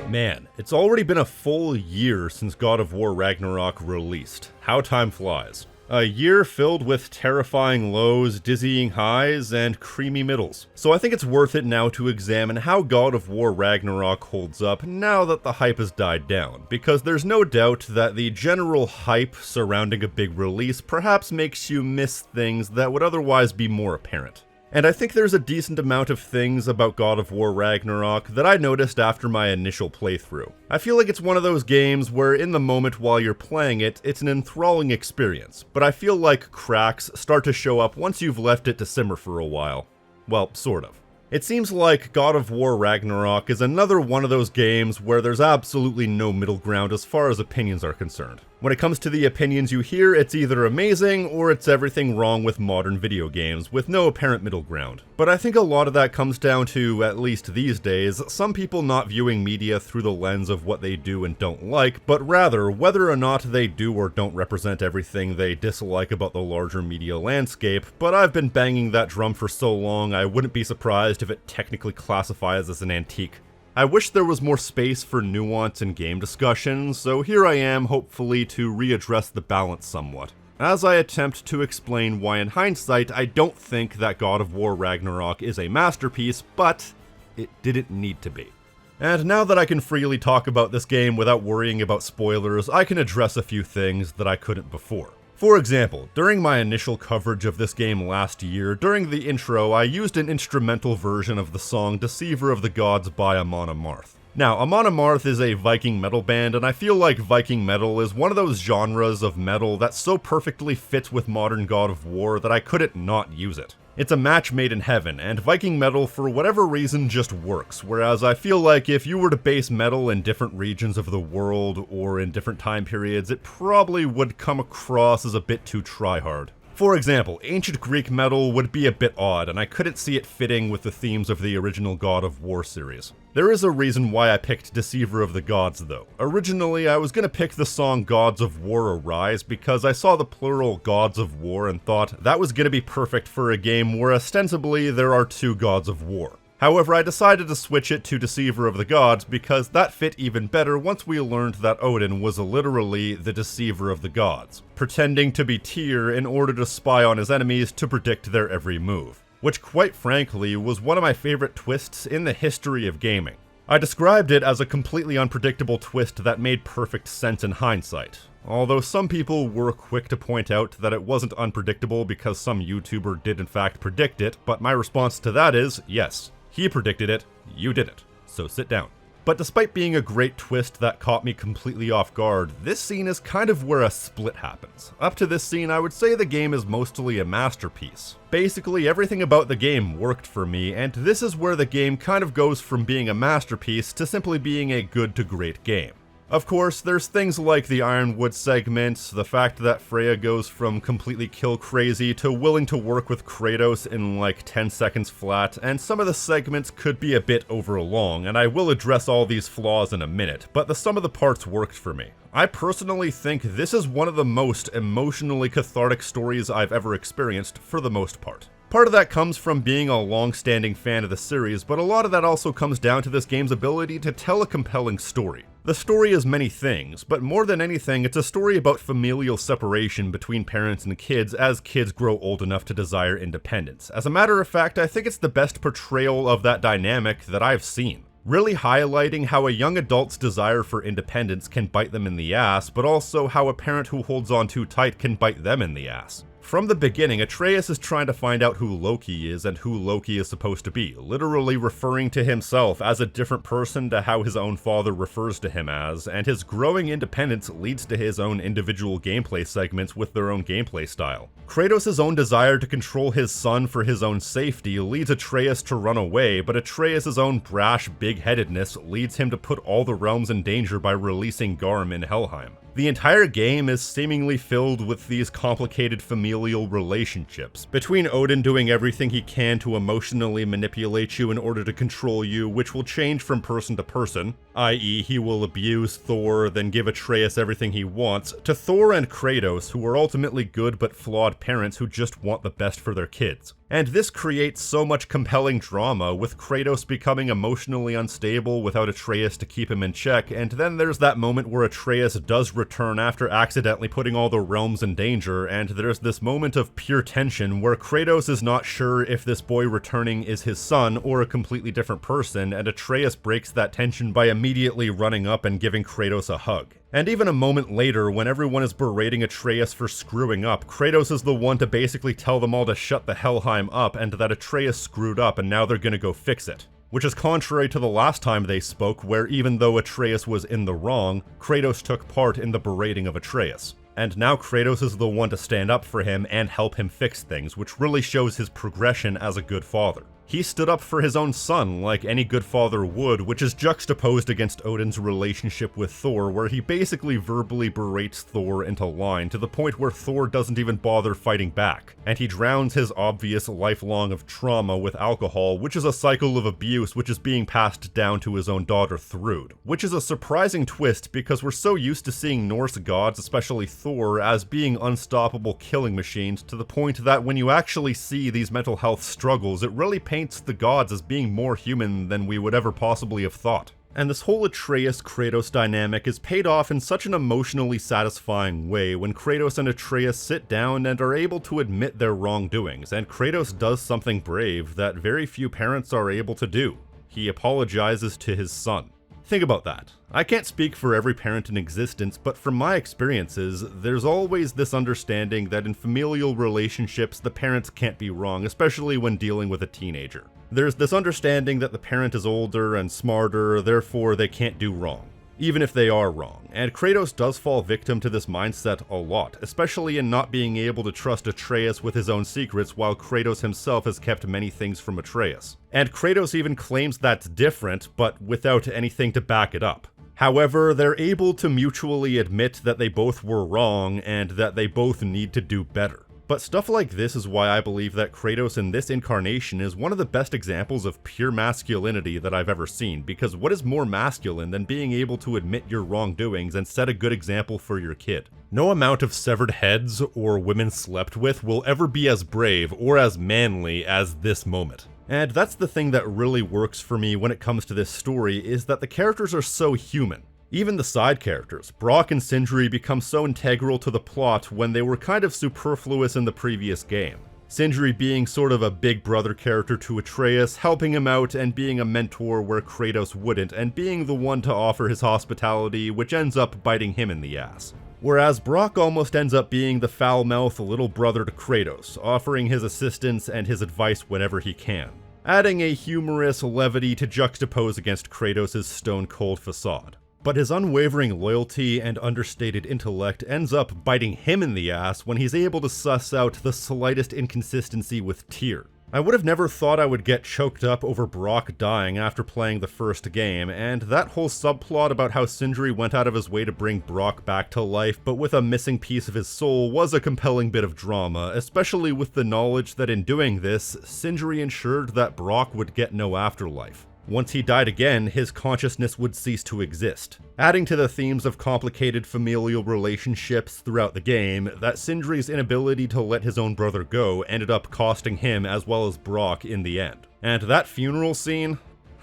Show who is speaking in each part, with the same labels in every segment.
Speaker 1: Man, it's already been a full year since God of War Ragnarok released. How time flies. A year filled with terrifying lows, dizzying highs, and creamy middles. So I think it's worth it now to examine how God of War Ragnarok holds up now that the hype has died down, because there's no doubt that the general hype surrounding a big release perhaps makes you miss things that would otherwise be more apparent. And I think there's a decent amount of things about God of War Ragnarok that I noticed after my initial playthrough. I feel like it's one of those games where in the moment while you're playing it, it's an enthralling experience, but I feel like cracks start to show up once you've left it to simmer for a while. Well, sort of. It seems like God of War Ragnarok is another one of those games where there's absolutely no middle ground as far as opinions are concerned. When it comes to the opinions you hear, it's either amazing or it's everything wrong with modern video games, with no apparent middle ground. But I think a lot of that comes down to, at least these days, some people not viewing media through the lens of what they do and don't like, but rather whether or not they do or don't represent everything they dislike about the larger media landscape. But I've been banging that drum for so long, I wouldn't be surprised if it technically classifies as an antique. I wish there was more space for nuance in game discussions, so here I am, hopefully to readdress the balance somewhat, as I attempt to explain why in hindsight I don't think that God of War Ragnarok is a masterpiece, but it didn't need to be. And now that I can freely talk about this game without worrying about spoilers, I can address a few things that I couldn't before. For example, during my initial coverage of this game last year, during the intro, I used an instrumental version of the song Deceiver of the Gods by Amon Amarth. Now, Amon Amarth is a Viking metal band, and I feel like Viking metal is one of those genres of metal that so perfectly fits with modern God of War that I couldn't not use it. It's a match made in heaven, and Viking metal for whatever reason just works, whereas I feel like if you were to base metal in different regions of the world or in different time periods, it probably would come across as a bit too tryhard. For example, ancient Greek metal would be a bit odd, and I couldn't see it fitting with the themes of the original God of War series. There is a reason why I picked Deceiver of the Gods though. Originally, I was gonna pick the song Gods of War Arise because I saw the plural Gods of War and thought that was gonna be perfect for a game where ostensibly there are two Gods of War. However, I decided to switch it to Deceiver of the Gods because that fit even better once we learned that Odin was literally the Deceiver of the Gods, pretending to be Tyr in order to spy on his enemies to predict their every move, which quite frankly was one of my favorite twists in the history of gaming. I described it as a completely unpredictable twist that made perfect sense in hindsight, although some people were quick to point out that it wasn't unpredictable because some YouTuber did in fact predict it, but my response to that is, yes. He predicted it, you didn't, so sit down. But despite being a great twist that caught me completely off guard, this scene is kind of where a split happens. Up to this scene, I would say the game is mostly a masterpiece. Basically, everything about the game worked for me, and this is where the game kind of goes from being a masterpiece to simply being a good to great game. Of course, there's things like the Ironwood segments, the fact that Freya goes from completely kill crazy to willing to work with Kratos in like 10 seconds flat, and some of the segments could be a bit overlong, and I will address all these flaws in a minute, but the sum of the parts worked for me. I personally think this is one of the most emotionally cathartic stories I've ever experienced for the most part. Part of that comes from being a long-standing fan of the series, but a lot of that also comes down to this game's ability to tell a compelling story. The story is many things, but more than anything, it's a story about familial separation between parents and kids as kids grow old enough to desire independence. As a matter of fact, I think it's the best portrayal of that dynamic that I've seen, really highlighting how a young adult's desire for independence can bite them in the ass, but also how a parent who holds on too tight can bite them in the ass. From the beginning, Atreus is trying to find out who Loki is and who Loki is supposed to be, literally referring to himself as a different person to how his own father refers to him as, and his growing independence leads to his own individual gameplay segments with their own gameplay style. Kratos' own desire to control his son for his own safety leads Atreus to run away, but Atreus' own brash big-headedness leads him to put all the realms in danger by releasing Garm in Helheim. The entire game is seemingly filled with these complicated familial relationships, between Odin doing everything he can to emotionally manipulate you in order to control you, which will change from person to person, i.e. he will abuse Thor, then give Atreus everything he wants, to Thor and Kratos, who are ultimately good but flawed parents who just want the best for their kids. And this creates so much compelling drama, with Kratos becoming emotionally unstable without Atreus to keep him in check, and then there's that moment where Atreus does return after accidentally putting all the realms in danger, and there's this moment of pure tension where Kratos is not sure if this boy returning is his son or a completely different person, and Atreus breaks that tension by immediately running up and giving Kratos a hug. And even a moment later, when everyone is berating Atreus for screwing up, Kratos is the one to basically tell them all to shut the Helheim up and that Atreus screwed up and now they're gonna go fix it. Which is contrary to the last time they spoke, where even though Atreus was in the wrong, Kratos took part in the berating of Atreus. And now Kratos is the one to stand up for him and help him fix things, which really shows his progression as a good father. He stood up for his own son like any good father would, which is juxtaposed against Odin's relationship with Thor, where he basically verbally berates Thor into line to the point where Thor doesn't even bother fighting back, and he drowns his obvious lifelong of trauma with alcohol, which is a cycle of abuse which is being passed down to his own daughter Thrud, which is a surprising twist because we're so used to seeing Norse gods, especially Thor, as being unstoppable killing machines, to the point that when you actually see these mental health struggles, it really paints the gods as being more human than we would ever possibly have thought. And this whole Atreus-Kratos dynamic is paid off in such an emotionally satisfying way when Kratos and Atreus sit down and are able to admit their wrongdoings, and Kratos does something brave that very few parents are able to do. He apologizes to his son. Think about that. I can't speak for every parent in existence, but from my experiences, there's always this understanding that in familial relationships, the parents can't be wrong, especially when dealing with a teenager. There's this understanding that the parent is older and smarter, therefore they can't do wrong, even if they are wrong. And Kratos does fall victim to this mindset a lot, especially in not being able to trust Atreus with his own secrets, while Kratos himself has kept many things from Atreus. And Kratos even claims that's different, but without anything to back it up. However, they're able to mutually admit that they both were wrong and that they both need to do better. But stuff like this is why I believe that Kratos in this incarnation is one of the best examples of pure masculinity that I've ever seen, because what is more masculine than being able to admit your wrongdoings and set a good example for your kid? No amount of severed heads or women slept with will ever be as brave or as manly as this moment. And that's the thing that really works for me when it comes to this story, is that the characters are so human. Even the side characters, Brock and Sindri, become so integral to the plot when they were kind of superfluous in the previous game. Sindri being sort of a big brother character to Atreus, helping him out and being a mentor where Kratos wouldn't, and being the one to offer his hospitality, which ends up biting him in the ass. Whereas Brock almost ends up being the foul-mouthed little brother to Kratos, offering his assistance and his advice whenever he can, adding a humorous levity to juxtapose against Kratos' stone-cold facade. But his unwavering loyalty and understated intellect ends up biting him in the ass when he's able to suss out the slightest inconsistency with Tyr. I would have never thought I would get choked up over Brock dying after playing the first game, and that whole subplot about how Sindri went out of his way to bring Brock back to life, but with a missing piece of his soul, was a compelling bit of drama, especially with the knowledge that in doing this, Sindri ensured that Brock would get no afterlife. Once he died again, his consciousness would cease to exist, adding to the themes of complicated familial relationships throughout the game, that Sindri's inability to let his own brother go ended up costing him as well as Brock in the end. And that funeral scene?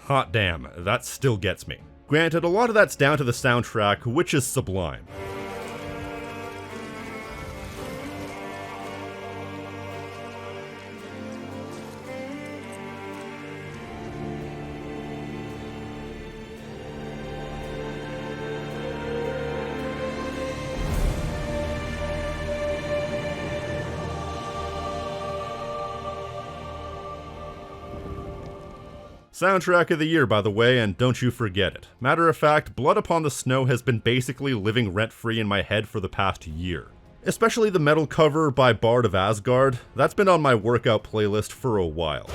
Speaker 1: Hot damn, that still gets me. Granted, a lot of that's down to the soundtrack, which is sublime. Soundtrack of the year, by the way, and don't you forget it. Matter of fact, Blood Upon the Snow has been basically living rent-free in my head for the past year. Especially the metal cover by Bard of Asgard. That's been on my workout playlist for a while.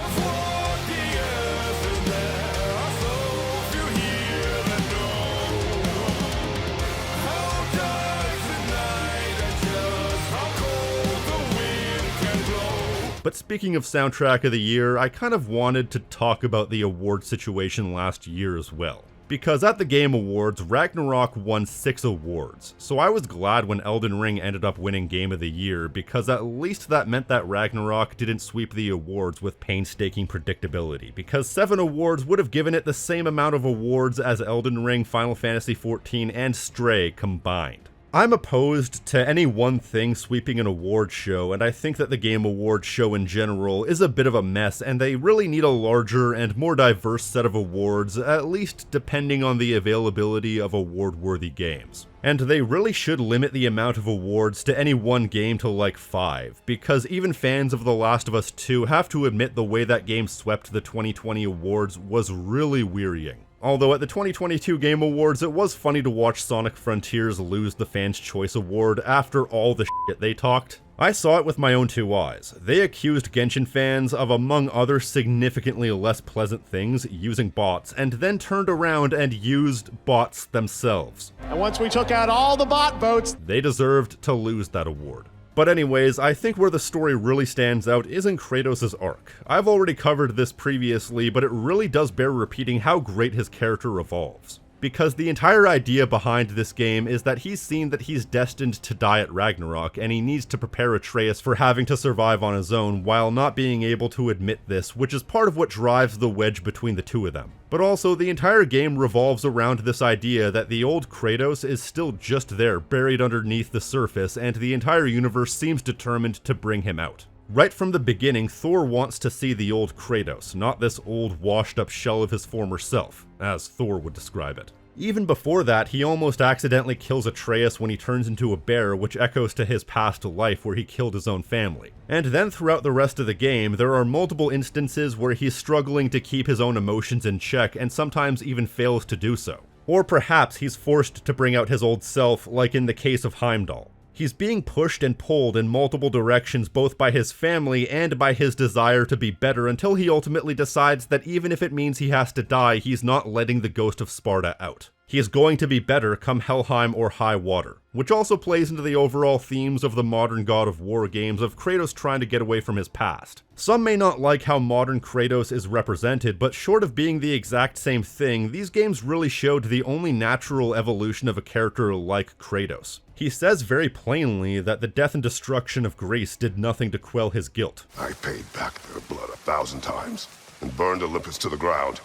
Speaker 1: But speaking of soundtrack of the year, I kind of wanted to talk about the award situation last year as well. because at the Game Awards, Ragnarok won 6 awards, so I was glad when Elden Ring ended up winning Game of the Year, because at least that meant that Ragnarok didn't sweep the awards with painstaking predictability, because 7 awards would have given it the same amount of awards as Elden Ring, Final Fantasy XIV, and Stray combined. I'm opposed to any one thing sweeping an award show, and I think that the Game Awards show in general is a bit of a mess, and they really need a larger and more diverse set of awards, at least depending on the availability of award-worthy games. And they really should limit the amount of awards to any one game to like 5, because even fans of The Last of Us 2 have to admit the way that game swept the 2020 awards was really wearying. Although at the 2022 Game Awards, it was funny to watch Sonic Frontiers lose the Fans' Choice Award after all the shit they talked. I saw it with my own 2 eyes. They accused Genshin fans of, among other significantly less pleasant things, using bots, and then turned around and used bots themselves.
Speaker 2: And once we took out all the bot votes,
Speaker 1: they deserved to lose that award. But anyways, I think where the story really stands out is in Kratos' arc. I've already covered this previously, but it really does bear repeating how great his character evolves. Because the entire idea behind this game is that he's seen that he's destined to die at Ragnarok, and he needs to prepare Atreus for having to survive on his own while not being able to admit this, which is part of what drives the wedge between the two of them. But also, the entire game revolves around this idea that the old Kratos is still just there, buried underneath the surface, and the entire universe seems determined to bring him out. Right from the beginning, Thor wants to see the old Kratos, not this old washed-up shell of his former self, as Thor would describe it. Even before that, he almost accidentally kills Atreus when he turns into a bear, which echoes to his past life where he killed his own family. And then throughout the rest of the game, there are multiple instances where he's struggling to keep his own emotions in check and sometimes even fails to do so. Or perhaps he's forced to bring out his old self, like in the case of Heimdall. He's being pushed and pulled in multiple directions both by his family and by his desire to be better until he ultimately decides that even if it means he has to die, he's not letting the ghost of Sparta out. He is going to be better come Helheim or high water, which also plays into the overall themes of the modern God of War games of Kratos trying to get away from his past. Some may not like how modern Kratos is represented, but short of being the exact same thing, these games really showed the only natural evolution of a character like Kratos. He says very plainly that the death and destruction of Greece did nothing to quell his guilt.
Speaker 3: I paid back their blood 1,000 times and burned Olympus to the ground.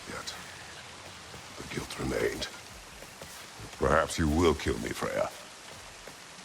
Speaker 3: Yet, the guilt remained. Perhaps you will kill me, Freya,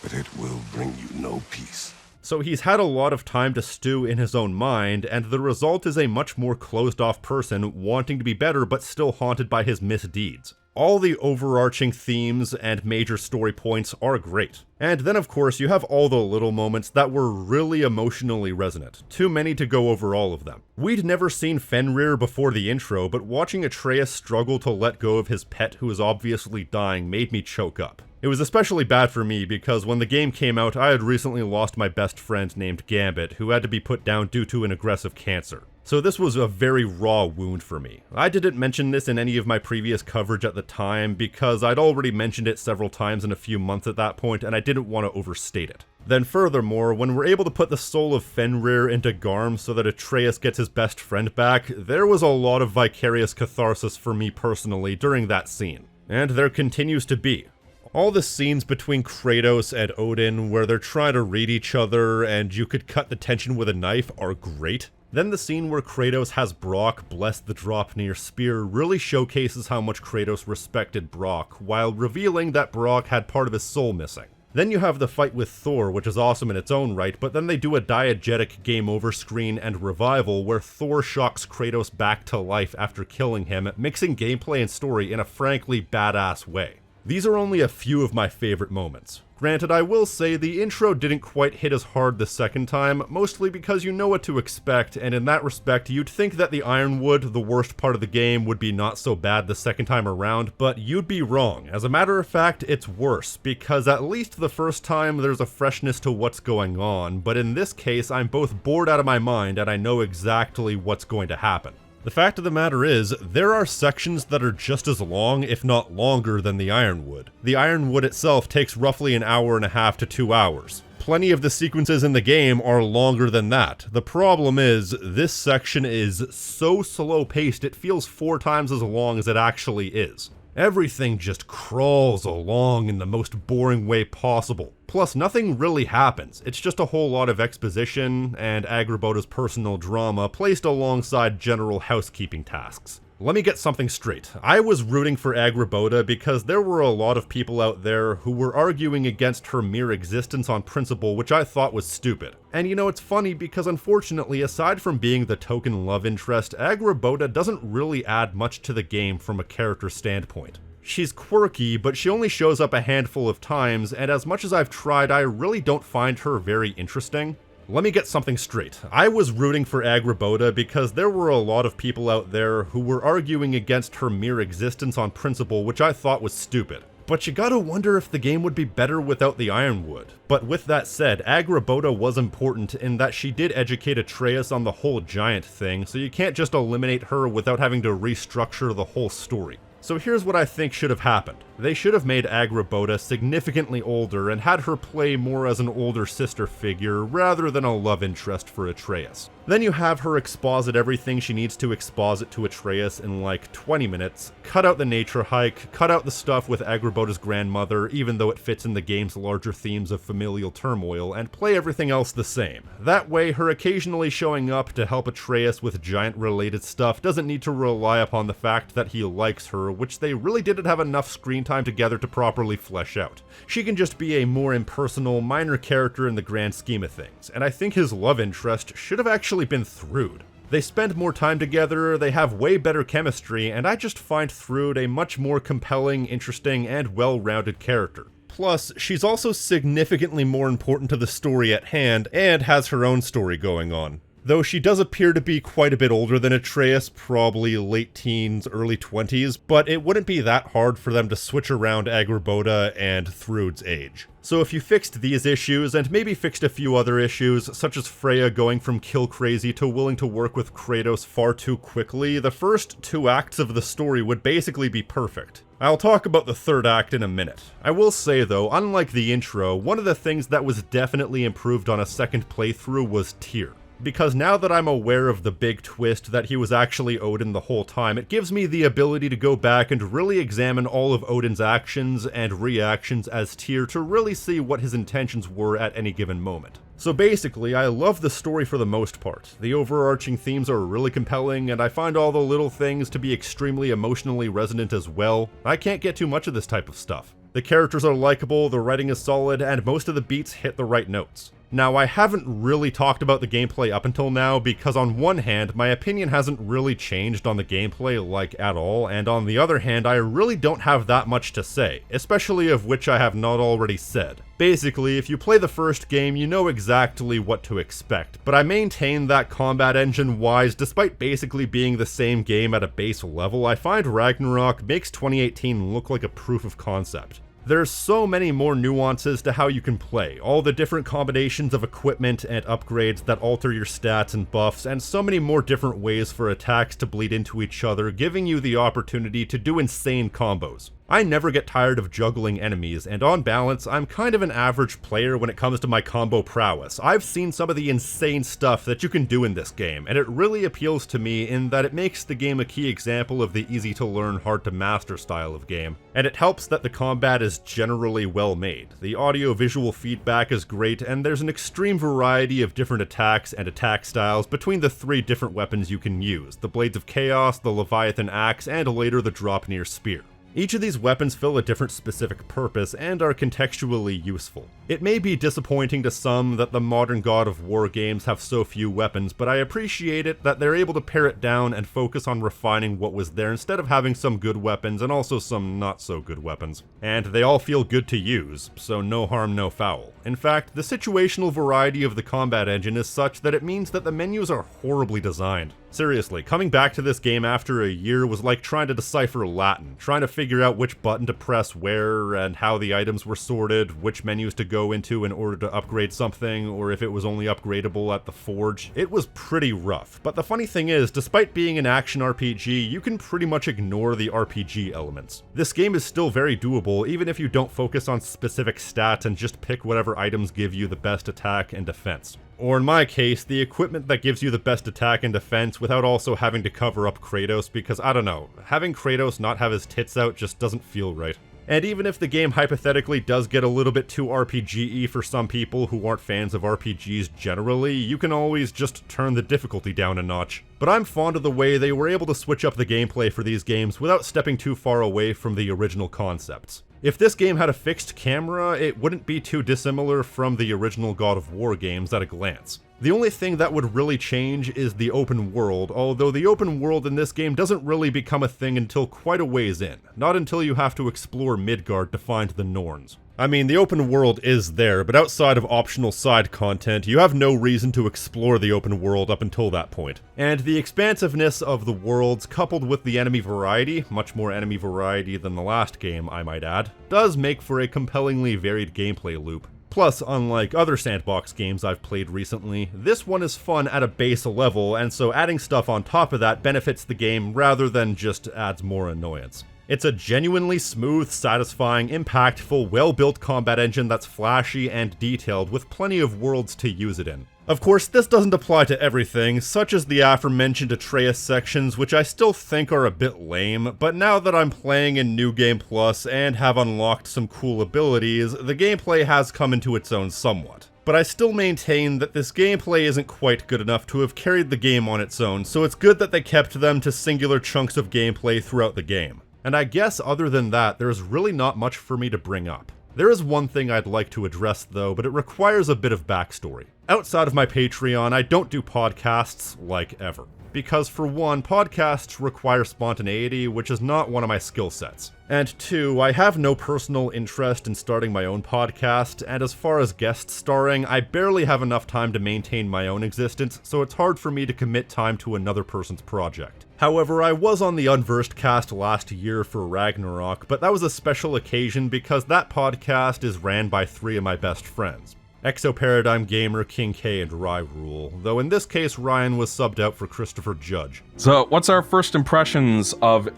Speaker 3: but it will bring you no peace.
Speaker 1: So he's had a lot of time to stew in his own mind, and the result is a much more closed-off person wanting to be better but still haunted by his misdeeds. All the overarching themes and major story points are great. And then of course you have all the little moments that were really emotionally resonant, too many to go over all of them. We'd never seen Fenrir before the intro, but watching Atreus struggle to let go of his pet who is obviously dying made me choke up. It was especially bad for me because when the game came out, I had recently lost my best friend named Gambit, who had to be put down due to an aggressive cancer. So this was a very raw wound for me. I didn't mention this in any of my previous coverage at the time because I'd already mentioned it several times in a few months at that point and I didn't want to overstate it. Then furthermore, when we're able to put the soul of Fenrir into Garm so that Atreus gets his best friend back, there was a lot of vicarious catharsis for me personally during that scene. And there continues to be. All the scenes between Kratos and Odin where they're trying to read each other and you could cut the tension with a knife are great. Then the scene where Kratos has Brock bless the Draupnir spear really showcases how much Kratos respected Brock, while revealing that Brock had part of his soul missing. Then you have the fight with Thor, which is awesome in its own right, but then they do a diegetic game over screen and revival where Thor shocks Kratos back to life after killing him, mixing gameplay and story in a frankly badass way. These are only a few of my favorite moments. Granted, I will say the intro didn't quite hit as hard the second time, mostly because you know what to expect, and in that respect, you'd think that the Ironwood, the worst part of the game, would be not so bad the second time around, but you'd be wrong. As a matter of fact, it's worse, because at least the first time there's a freshness to what's going on, but in this case, I'm both bored out of my mind and I know exactly what's going to happen. The fact of the matter is, there are sections that are just as long, if not longer, than the Ironwood. The Ironwood itself takes roughly an hour and a half to 2 hours. Plenty of the sequences in the game are longer than that. The problem is, this section is so slow-paced it feels 4 times as long as it actually is. Everything just crawls along in the most boring way possible. Plus, nothing really happens. It's just a whole lot of exposition and Agrabah's personal drama placed alongside general housekeeping tasks. Let me get something straight. I was rooting for Agrabah because there were a lot of people out there who were arguing against her mere existence on principle, which I thought was stupid. And you know, it's funny because unfortunately, aside from being the token love interest, Agrabah doesn't really add much to the game from a character standpoint. She's quirky, but she only shows up a handful of times, and as much as I've tried, I really don't find her very interesting. Let me get something straight. I was rooting for Agrabah because there were a lot of people out there who were arguing against her mere existence on principle, which I thought was stupid. But you gotta wonder if the game would be better without the Ironwood. But with that said, Agrabah was important in that she did educate Atreus on the whole giant thing, so you can't just eliminate her without having to restructure the whole story. So here's what I think should have happened. They should have made Agrabah significantly older and had her play more as an older sister figure rather than a love interest for Atreus. Then you have her exposit everything she needs to exposit to Atreus in like 20 minutes, cut out the nature hike, cut out the stuff with Agrabah's grandmother even though it fits in the game's larger themes of familial turmoil, and play everything else the same. That way, her occasionally showing up to help Atreus with giant-related stuff doesn't need to rely upon the fact that he likes her, which they really didn't have enough screen time together to properly flesh out. She can just be a more impersonal, minor character in the grand scheme of things, and I think his love interest should have actually been Thrud. They spend more time together, they have way better chemistry, and I just find Thrud a much more compelling, interesting, and well-rounded character. Plus, she's also significantly more important to the story at hand, and has her own story going on. Though she does appear to be quite a bit older than Atreus, probably late teens, early 20s, but it wouldn't be that hard for them to switch around Agrabah and Thrud's age. So if you fixed these issues, and maybe fixed a few other issues, such as Freya going from kill crazy to willing to work with Kratos far too quickly, the first 2 acts of the story would basically be perfect. I'll talk about the 3rd act in a minute. I will say though, unlike the intro, one of the things that was definitely improved on a second playthrough was Tyr. Because now that I'm aware of the big twist that he was actually Odin the whole time, it gives me the ability to go back and really examine all of Odin's actions and reactions as Tyr to really see what his intentions were at any given moment. So basically, I love the story for the most part. The overarching themes are really compelling, and I find all the little things to be extremely emotionally resonant as well. I can't get too much of this type of stuff. The characters are likable, the writing is solid, and most of the beats hit the right notes. Now, I haven't really talked about the gameplay up until now because on one hand, my opinion hasn't really changed on the gameplay like at all, and on the other hand, I really don't have that much to say, especially of which I have not already said. Basically, if you play the first game, you know exactly what to expect, but I maintain that combat engine-wise, despite basically being the same game at a base level, I find Ragnarok makes 2018 look like a proof of concept. There's so many more nuances to how you can play, all the different combinations of equipment and upgrades that alter your stats and buffs, and so many more different ways for attacks to bleed into each other, giving you the opportunity to do insane combos. I never get tired of juggling enemies, and on balance, I'm kind of an average player when it comes to my combo prowess. I've seen some of the insane stuff that you can do in this game, and it really appeals to me in that it makes the game a key example of the easy-to-learn, hard-to-master style of game. And it helps that the combat is generally well made. The audio-visual feedback is great, and there's an extreme variety of different attacks and attack styles between the 3 different weapons you can use: the Blades of Chaos, the Leviathan Axe, and later the Draupnir Spear. Each of these weapons fill a different specific purpose and are contextually useful. It may be disappointing to some that the modern God of War games have so few weapons, but I appreciate it that they're able to pare it down and focus on refining what was there instead of having some good weapons and also some not so good weapons. And they all feel good to use, so no harm, no foul. In fact, the situational variety of the combat engine is such that it means that the menus are horribly designed. Seriously, coming back to this game after a year was like trying to decipher Latin, trying to figure out which button to press where and how the items were sorted, which menus to go go into in order to upgrade something, or if it was only upgradable at the forge. It was pretty rough. But the funny thing is, despite being an action RPG, you can pretty much ignore the RPG elements. This game is still very doable, even if you don't focus on specific stats and just pick whatever items give you the best attack and defense. Or in my case, the equipment that gives you the best attack and defense without also having to cover up Kratos, because I don't know, having Kratos not have his tits out just doesn't feel right. And even if the game hypothetically does get a little bit too RPG-y for some people who aren't fans of RPGs generally, you can always just turn the difficulty down a notch. But I'm fond of the way they were able to switch up the gameplay for these games without stepping too far away from the original concepts. If this game had a fixed camera, it wouldn't be too dissimilar from the original God of War games at a glance. The only thing that would really change is the open world, although the open world in this game doesn't really become a thing until quite a ways in, not until you have to explore Midgard to find the Norns. I mean, the open world is there, but outside of optional side content, you have no reason to explore the open world up until that point. And the expansiveness of the worlds, coupled with the enemy variety, much more enemy variety than the last game, I might add, does make for a compellingly varied gameplay loop. Plus, unlike other sandbox games I've played recently, this one is fun at a base level, and so adding stuff on top of that benefits the game rather than just adds more annoyance. It's a genuinely smooth, satisfying, impactful, well-built combat engine that's flashy and detailed with plenty of worlds to use it in. Of course, this doesn't apply to everything, such as the aforementioned Atreus sections, which I still think are a bit lame, but now that I'm playing in New Game Plus and have unlocked some cool abilities, the gameplay has come into its own somewhat. But I still maintain that this gameplay isn't quite good enough to have carried the game on its own, so it's good that they kept them to singular chunks of gameplay throughout the game. And I guess other than that, there's really not much for me to bring up. There is one thing I'd like to address though, but it requires a bit of backstory. Outside of my Patreon, I don't do podcasts like ever. Because for one, podcasts require spontaneity, which is not one of my skill sets. And two, I have no personal interest in starting my own podcast, and as far as guest starring, I barely have enough time to maintain my own existence, so it's hard for me to commit time to another person's project. However, I was on the Unversed cast last year for Ragnarok, but that was a special occasion because that podcast is ran by three of my best friends. Exoparadigm Gamer, King K, and Rule, though in this case Ryan was subbed out for Christopher Judge.
Speaker 4: So, what's our first impressions of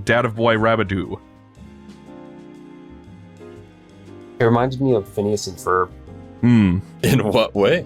Speaker 4: Dad of Boy Rabadoo?
Speaker 5: It reminded me of Phineas and Ferb.
Speaker 6: In what way?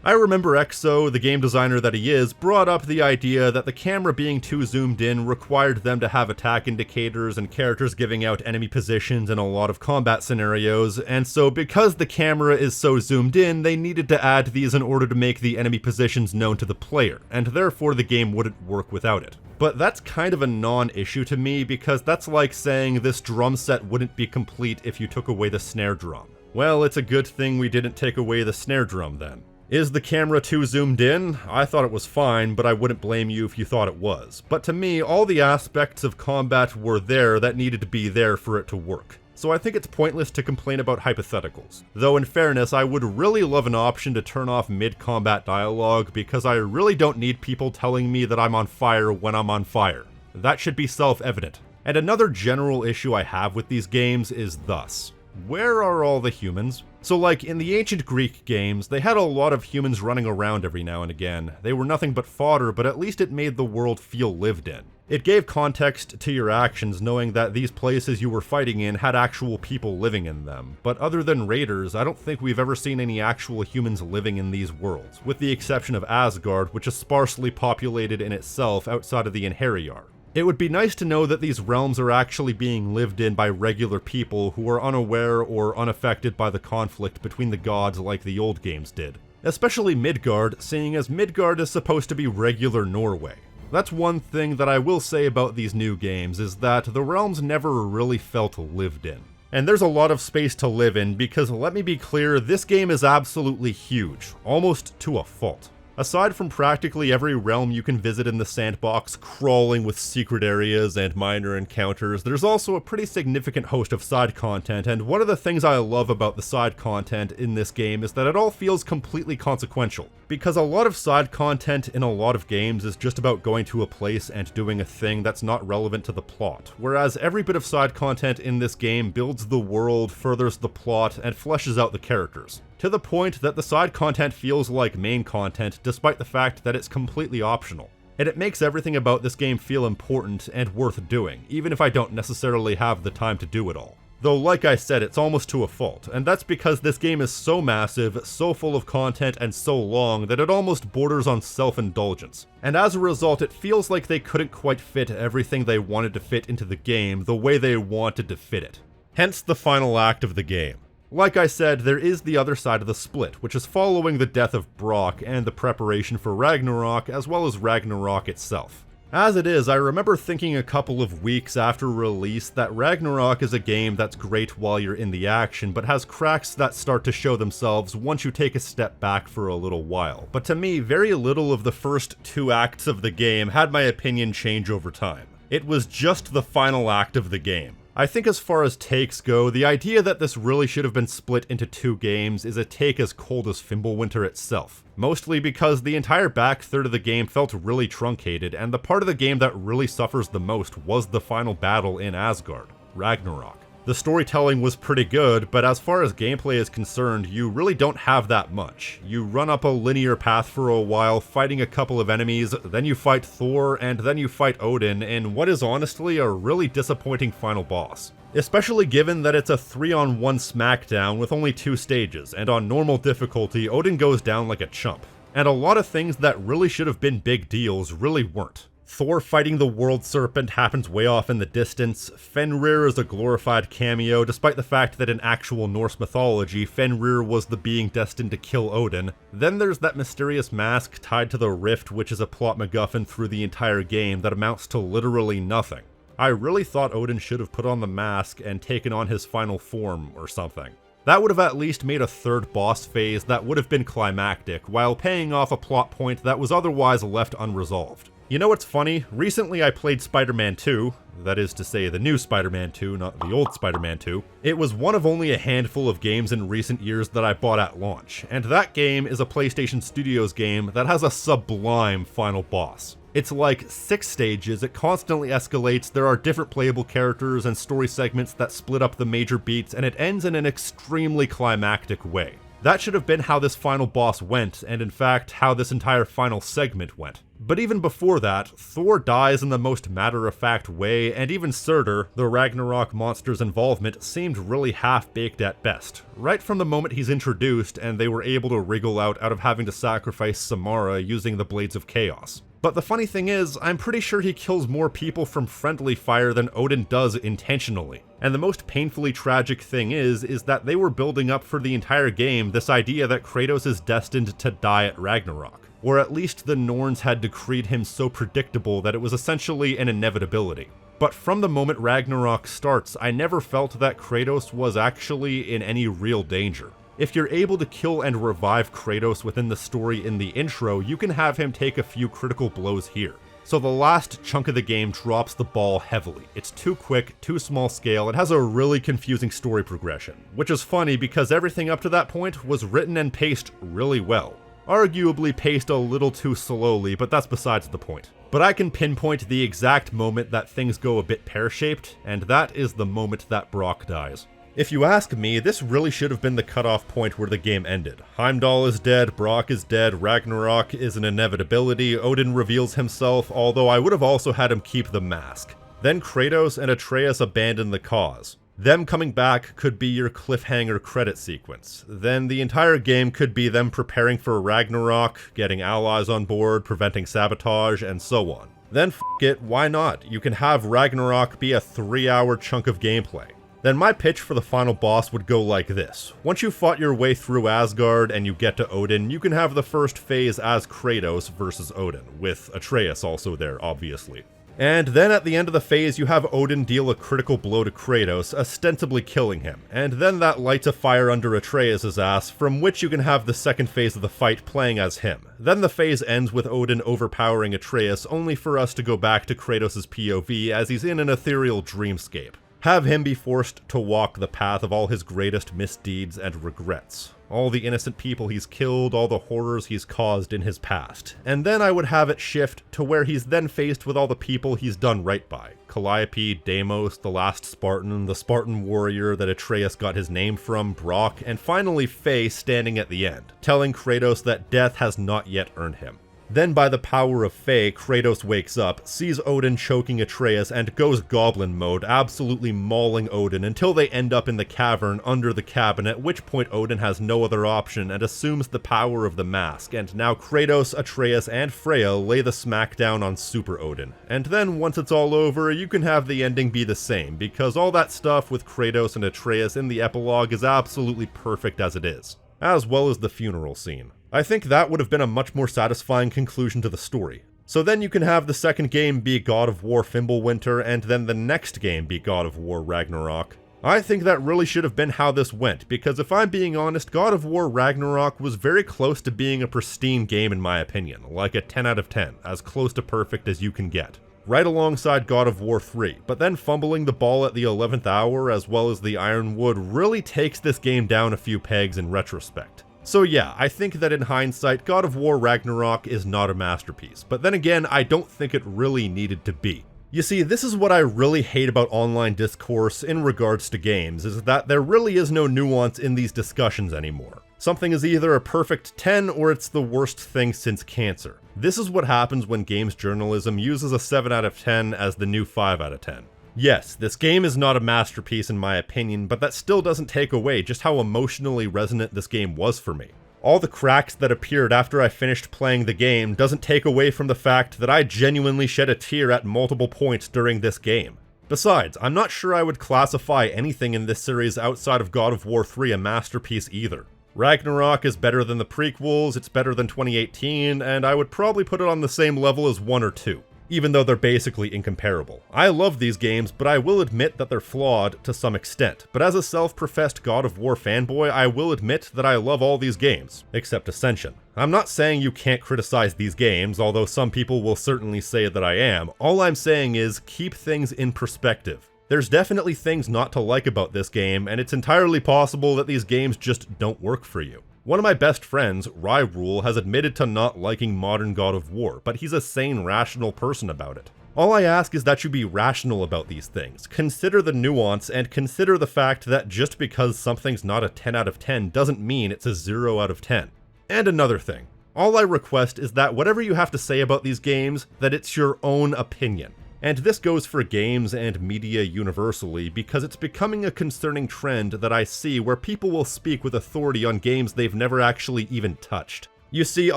Speaker 1: I remember Exo, the game designer that he is, brought up the idea that the camera being too zoomed in required them to have attack indicators and characters giving out enemy positions in a lot of combat scenarios, and so because the camera is so zoomed in, they needed to add these in order to make the enemy positions known to the player, and therefore the game wouldn't work without it. But that's kind of a non-issue to me because that's like saying this drum set wouldn't be complete if you took away the snare drum. Well, it's a good thing we didn't take away the snare drum then. Is the camera too zoomed in? I thought it was fine, but I wouldn't blame you if you thought it was. But to me, all the aspects of combat were there that needed to be there for it to work. So I think it's pointless to complain about hypotheticals. Though in fairness, I would really love an option to turn off mid-combat dialogue because I really don't need people telling me that I'm on fire when I'm on fire. That should be self-evident. And another general issue I have with these games is thus. Where are all the humans? So like, in the ancient Greek games, they had a lot of humans running around every now and again. They were nothing but fodder, but at least it made the world feel lived in. It gave context to your actions knowing that these places you were fighting in had actual people living in them. But other than raiders, I don't think we've ever seen any actual humans living in these worlds, with the exception of Asgard, which is sparsely populated in itself outside of the Einherjar. It would be nice to know that these realms are actually being lived in by regular people who are unaware or unaffected by the conflict between the gods like the old games did. Especially Midgard, seeing as Midgard is supposed to be regular Norway. That's one thing that I will say about these new games, is that the realms never really felt lived in. And there's a lot of space to live in because, let me be clear, this game is absolutely huge, almost to a fault. Aside from practically every realm you can visit in the sandbox, crawling with secret areas and minor encounters, there's also a pretty significant host of side content, and one of the things I love about the side content in this game is that it all feels completely consequential. Because a lot of side content in a lot of games is just about going to a place and doing a thing that's not relevant to the plot, whereas every bit of side content in this game builds the world, furthers the plot, and fleshes out the characters. To the point that the side content feels like main content despite the fact that it's completely optional. And it makes everything about this game feel important and worth doing, even if I don't necessarily have the time to do it all. Though like I said, it's almost to a fault, and that's because this game is so massive, so full of content, and so long that it almost borders on self-indulgence. And as a result, it feels like they couldn't quite fit everything they wanted to fit into the game the way they wanted to fit it. Hence the final act of the game. Like I said, there is the other side of the split, which is following the death of Brock and the preparation for Ragnarok, as well as Ragnarok itself. As it is, I remember thinking a couple of weeks after release that Ragnarok is a game that's great while you're in the action, but has cracks that start to show themselves once you take a step back for a little while. But to me, very little of the first 2 acts of the game had my opinion change over time. It was just the final act of the game. I think as far as takes go, the idea that this really should have been split into 2 games is a take as cold as Fimbulwinter itself. Mostly because the entire back third of the game felt really truncated, and the part of the game that really suffers the most was the final battle in Asgard, Ragnarok. The storytelling was pretty good, but as far as gameplay is concerned, you really don't have that much. You run up a linear path for a while, fighting a couple of enemies, then you fight Thor, and then you fight Odin in what is honestly a really disappointing final boss. Especially given that it's a 3-on-1 smackdown with only 2 stages, and on normal difficulty, Odin goes down like a chump. And a lot of things that really should have been big deals really weren't. Thor fighting the World Serpent happens way off in the distance. Fenrir is a glorified cameo, despite the fact that in actual Norse mythology, Fenrir was the being destined to kill Odin. Then there's that mysterious mask tied to the rift, which is a plot MacGuffin through the entire game that amounts to literally nothing. I really thought Odin should have put on the mask and taken on his final form or something. That would have at least made a 3rd boss phase that would have been climactic, while paying off a plot point that was otherwise left unresolved. You know what's funny? Recently I played Spider-Man 2, that is to say the new Spider-Man 2, not the old Spider-Man 2. It was one of only a handful of games in recent years that I bought at launch, and that game is a PlayStation Studios game that has a sublime final boss. It's like 6 stages, it constantly escalates, there are different playable characters and story segments that split up the major beats, and it ends in an extremely climactic way. That should have been how this final boss went, and in fact, how this entire final segment went. But even before that, Thor dies in the most matter-of-fact way, and even Surtur, the Ragnarok monster's involvement, seemed really half-baked at best. Right from the moment he's introduced, and they were able to wriggle out of having to sacrifice Samara using the Blades of Chaos. But the funny thing is, I'm pretty sure he kills more people from friendly fire than Odin does intentionally. And the most painfully tragic thing is that they were building up for the entire game this idea that Kratos is destined to die at Ragnarok. Or at least the Norns had decreed him so predictable that it was essentially an inevitability. But from the moment Ragnarok starts, I never felt that Kratos was actually in any real danger. If you're able to kill and revive Kratos within the story in the intro, you can have him take a few critical blows here. So the last chunk of the game drops the ball heavily. It's too quick, too small scale, it has a really confusing story progression, which is funny because everything up to that point was written and paced really well. Arguably paced a little too slowly, but that's besides the point. But I can pinpoint the exact moment that things go a bit pear-shaped, and that is the moment that Brock dies. If you ask me, this really should have been the cutoff point where the game ended. Heimdall is dead, Brock is dead, Ragnarok is an inevitability, Odin reveals himself, although I would have also had him keep the mask. Then Kratos and Atreus abandon the cause. Them coming back could be your cliffhanger credit sequence. Then the entire game could be them preparing for Ragnarok, getting allies on board, preventing sabotage, and so on. Then f*** it, why not? You can have Ragnarok be a 3-hour chunk of gameplay. Then my pitch for the final boss would go like this. Once you've fought your way through Asgard and you get to Odin, you can have the first phase as Kratos versus Odin, with Atreus also there, obviously. And then at the end of the phase, you have Odin deal a critical blow to Kratos, ostensibly killing him, and then that lights a fire under Atreus' ass, from which you can have the second phase of the fight playing as him. Then the phase ends with Odin overpowering Atreus, only for us to go back to Kratos' POV as he's in an ethereal dreamscape. Have him be forced to walk the path of all his greatest misdeeds and regrets. All the innocent people he's killed, all the horrors he's caused in his past. And then I would have it shift to where he's then faced with all the people he's done right by. Calliope, Deimos, the last Spartan, the Spartan warrior that Atreus got his name from, Brock, and finally Faye standing at the end, telling Kratos that death has not yet earned him. Then by the power of Faye, Kratos wakes up, sees Odin choking Atreus, and goes goblin mode, absolutely mauling Odin until they end up in the cavern under the cabin, at which point Odin has no other option and assumes the power of the mask, and now Kratos, Atreus, and Freya lay the smackdown on Super Odin. And then once it's all over, you can have the ending be the same, because all that stuff with Kratos and Atreus in the epilogue is absolutely perfect as it is, as well as the funeral scene. I think that would have been a much more satisfying conclusion to the story. So then you can have the second game be God of War Fimbulwinter, and then the next game be God of War Ragnarok. I think that really should have been how this went, because if I'm being honest, God of War Ragnarok was very close to being a pristine game in my opinion, like a 10 out of 10, as close to perfect as you can get. Right alongside God of War 3, but then fumbling the ball at the 11th hour as well as the Ironwood really takes this game down a few pegs in retrospect. So yeah, I think that in hindsight, God of War Ragnarok is not a masterpiece, but then again, I don't think it really needed to be. You see, this is what I really hate about online discourse in regards to games, is that there really is no nuance in these discussions anymore. Something is either a perfect 10 or it's the worst thing since cancer. This is what happens when games journalism uses a 7 out of 10 as the new 5 out of 10. Yes, this game is not a masterpiece in my opinion, but that still doesn't take away just how emotionally resonant this game was for me. All the cracks that appeared after I finished playing the game doesn't take away from the fact that I genuinely shed a tear at multiple points during this game. Besides, I'm not sure I would classify anything in this series outside of God of War 3 a masterpiece either. Ragnarok is better than the prequels, it's better than 2018, and I would probably put it on the same level as 1 or 2. Even though they're basically incomparable. I love these games, but I will admit that they're flawed to some extent. But as a self-professed God of War fanboy, I will admit that I love all these games, except Ascension. I'm not saying you can't criticize these games, although some people will certainly say that I am. All I'm saying is keep things in perspective. There's definitely things not to like about this game, and it's entirely possible that these games just don't work for you. One of my best friends, Rule, has admitted to not liking modern God of War, but he's a sane, rational person about it. All I ask is that you be rational about these things, consider the nuance, and consider the fact that just because something's not a 10 out of 10 doesn't mean it's a 0 out of 10. And another thing, all I request is that whatever you have to say about these games, that it's your own opinion. And this goes for games and media universally, because it's becoming a concerning trend that I see where people will speak with authority on games they've never actually even touched. You see, a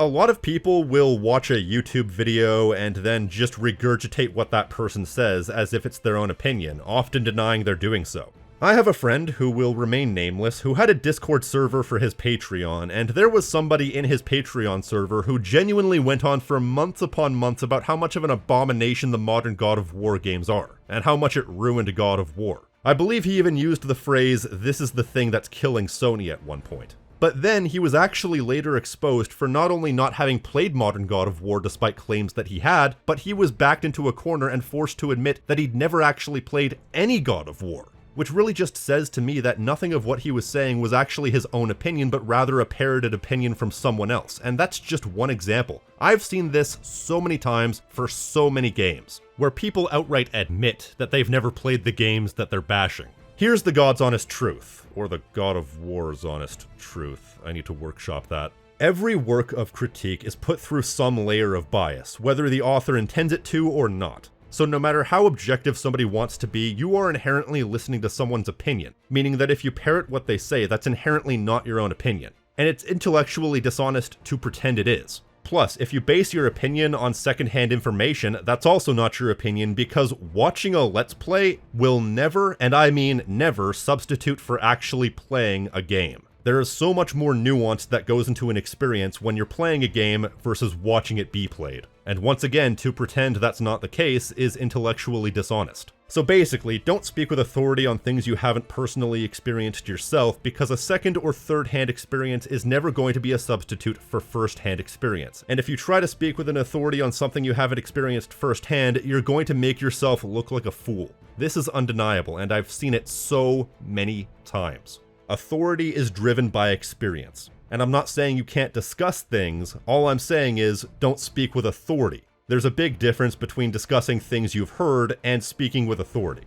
Speaker 1: lot of people will watch a YouTube video and then just regurgitate what that person says as if it's their own opinion, often denying they're doing so. I have a friend who will remain nameless who had a Discord server for his Patreon, and there was somebody in his Patreon server who genuinely went on for months upon months about how much of an abomination the modern God of War games are, and how much it ruined God of War. I believe he even used the phrase, "this is the thing that's killing Sony" at one point. But then he was actually later exposed for not only not having played modern God of War despite claims that he had, but he was backed into a corner and forced to admit that he'd never actually played any God of War. Which really just says to me that nothing of what he was saying was actually his own opinion, but rather a parroted opinion from someone else. And that's just one example. I've seen this so many times for so many games, where people outright admit that they've never played the games that they're bashing. Here's the God's honest truth, or the God of War's honest truth. I need to workshop that. Every work of critique is put through some layer of bias, whether the author intends it to or not. So no matter how objective somebody wants to be, you are inherently listening to someone's opinion, meaning that if you parrot what they say, that's inherently not your own opinion. And it's intellectually dishonest to pretend it is. Plus, if you base your opinion on secondhand information, that's also not your opinion, because watching a Let's Play will never, and I mean never, substitute for actually playing a game. There is so much more nuance that goes into an experience when you're playing a game versus watching it be played. And once again, to pretend that's not the case is intellectually dishonest. So basically, don't speak with authority on things you haven't personally experienced yourself, because a second or third hand experience is never going to be a substitute for first hand experience. And if you try to speak with an authority on something you haven't experienced firsthand, you're going to make yourself look like a fool. This is undeniable, and I've seen it so many times. Authority is driven by experience. And I'm not saying you can't discuss things, all I'm saying is don't speak with authority. There's a big difference between discussing things you've heard and speaking with authority.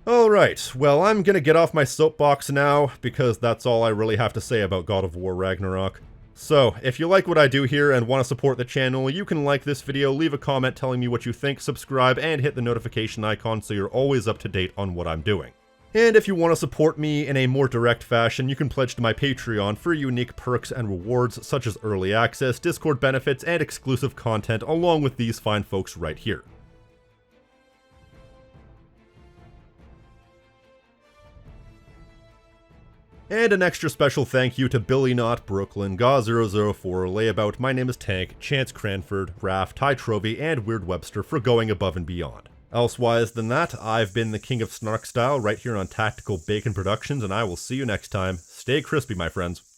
Speaker 1: Alright, well I'm gonna get off my soapbox now, because that's all I really have to say about God of War Ragnarok. So, if you like what I do here and want to support the channel, you can like this video, leave a comment telling me what you think, subscribe, and hit the notification icon so you're always up to date on what I'm doing. And if you want to support me in a more direct fashion, you can pledge to my Patreon for unique perks and rewards such as early access, Discord benefits, and exclusive content along with these fine folks right here. And an extra special thank you to Billy Knott, Brooklyn, Ga004, Layabout, My Name is Tank, Chance Cranford, Raph, Ty Trovey, and Weird Webster for going above and beyond. Elsewise than that, I've been the King of Snark Style right here on Tactical Bacon Productions, and I will see you next time. Stay crispy, my friends.